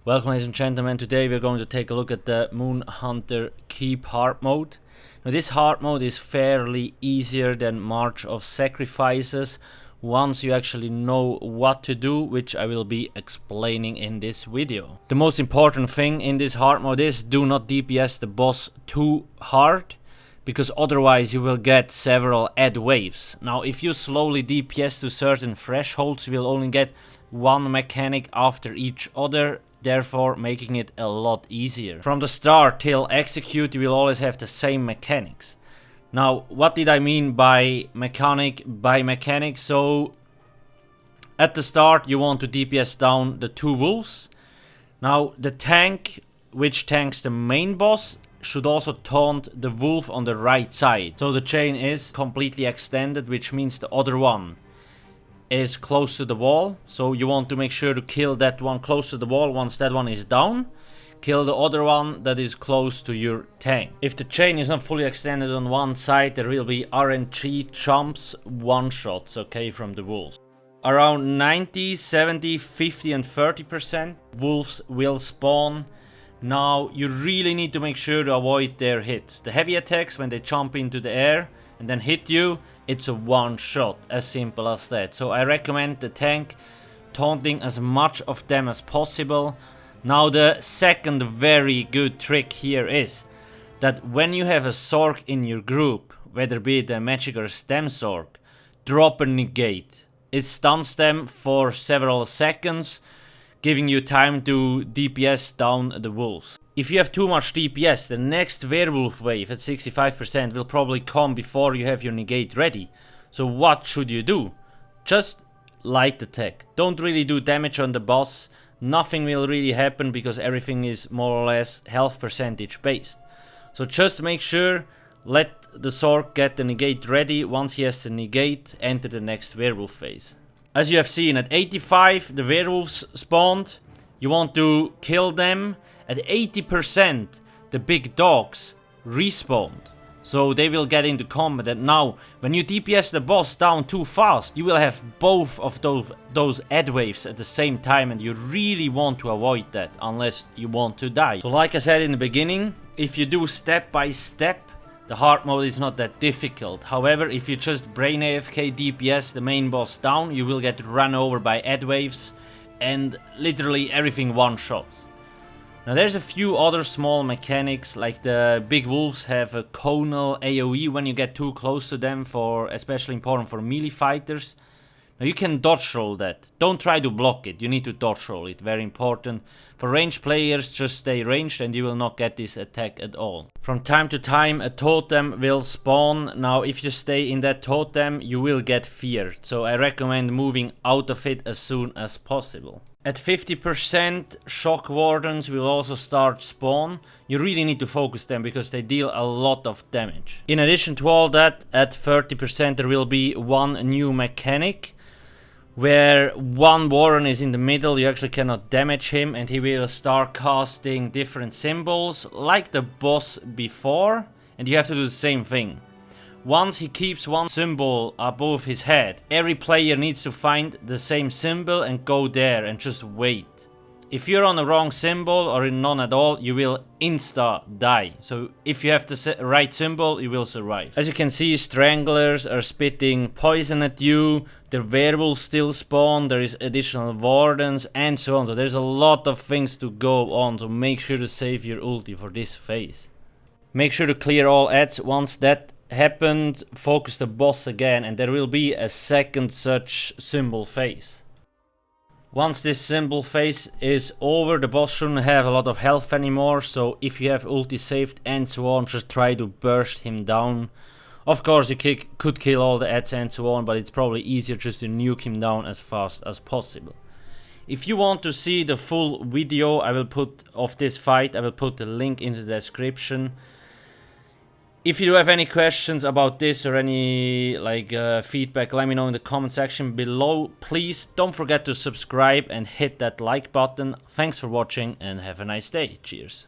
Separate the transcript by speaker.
Speaker 1: Welcome ladies and gentlemen, today we're going to take a look at the Hunter Keep Hardmode. Now this hard mode is fairly easier than March of Sacrifices once you actually know what to do, which I will be explaining in this video. The most important thing in this hard mode is do not DPS the boss too hard, because otherwise you will get several ad waves. Now if you slowly DPS to certain thresholds, you will only get one mechanic after each other, therefore making it a lot easier. From the start till execute you will always have the same mechanics. Now what did I mean by mechanic? So at the start you want to DPS down the two wolves. Now the tank, which tanks the main boss, should also taunt the wolf on the right side. So the chain is completely extended, which means the other one is close to the wall, so you want to make sure to kill that one close to the wall. Once that one is down, kill the other one that is close to your tank. If the chain is not fully extended on one side, there will be RNG jumps, one shots, okay, from the wolves. Around 90, 70, 50 and 30% wolves will spawn. Now you really need to make sure to avoid their hits. The heavy attacks, when they jump into the air and then hit you, it's a one shot, as simple as that. So I recommend the tank taunting as much of them as possible. Now the second very good trick here is that when you have a Zork in your group, whether be it a magic or a stem Zork, drop a negate. It stuns them for several seconds, giving you time to DPS down the wolves. If you have too much DPS, the next werewolf wave at 65% will probably come before you have your negate ready. So what should you do? Just light attack. Don't really do damage on the boss. Nothing will really happen because everything is more or less health percentage based. So just make sure, let the Zork get the negate ready. Once he has the negate, enter the next werewolf phase. As you have seen, at 85 the werewolves spawned. You want to kill them. At 80% the big dogs respawned, so they will get into combat. And now when you DPS the boss down too fast, you will have both of those ad waves at the same time, and you really want to avoid that unless you want to die. So like I said in the beginning, if you do step by step, the hard mode is not that difficult. However, if you just brain AFK DPS the main boss down, you will get run over by ad waves and literally everything one shot. Now there's a few other small mechanics, like the big wolves have a conal AoE when you get too close to them, for especially important for melee fighters. Now you can dodge roll that. Don't try to block it, you need to dodge roll it, very important. For ranged players, just stay ranged and you will not get this attack at all. From time to time a totem will spawn. Now if you stay in that totem you will get feared, so I recommend moving out of it as soon as possible. At 50% shock wardens will also start spawn. You really need to focus them because they deal a lot of damage. In addition to all that, at 30% there will be one new mechanic where one warden is in the middle. You actually cannot damage him and he will start casting different symbols like the boss before, and you have to do the same thing. Once he keeps one symbol above his head, every player needs to find the same symbol and go there and just wait. If you're on the wrong symbol or in none at all, you will insta die. So if you have the right symbol, you will survive. As you can see, stranglers are spitting poison at you. The werewolves still spawn. There is additional wardens and so on. So there's a lot of things to go on. So make sure to save your ulti for this phase. Make sure to clear all ads. Once that happened, focus the boss again and there will be a second such symbol phase. Once this symbol phase is over, the boss shouldn't have a lot of health anymore, so if you have ulti saved and so on, just try to burst him down. Of course you could kill all the ads and so on, but it's probably easier just to nuke him down as fast as possible. If you want to see the full video of this fight, I will put the link in the description. If you do have any questions about this or any feedback, let me know in the comment section below. Please don't forget to subscribe and hit that like button. Thanks for watching and have a nice day. Cheers.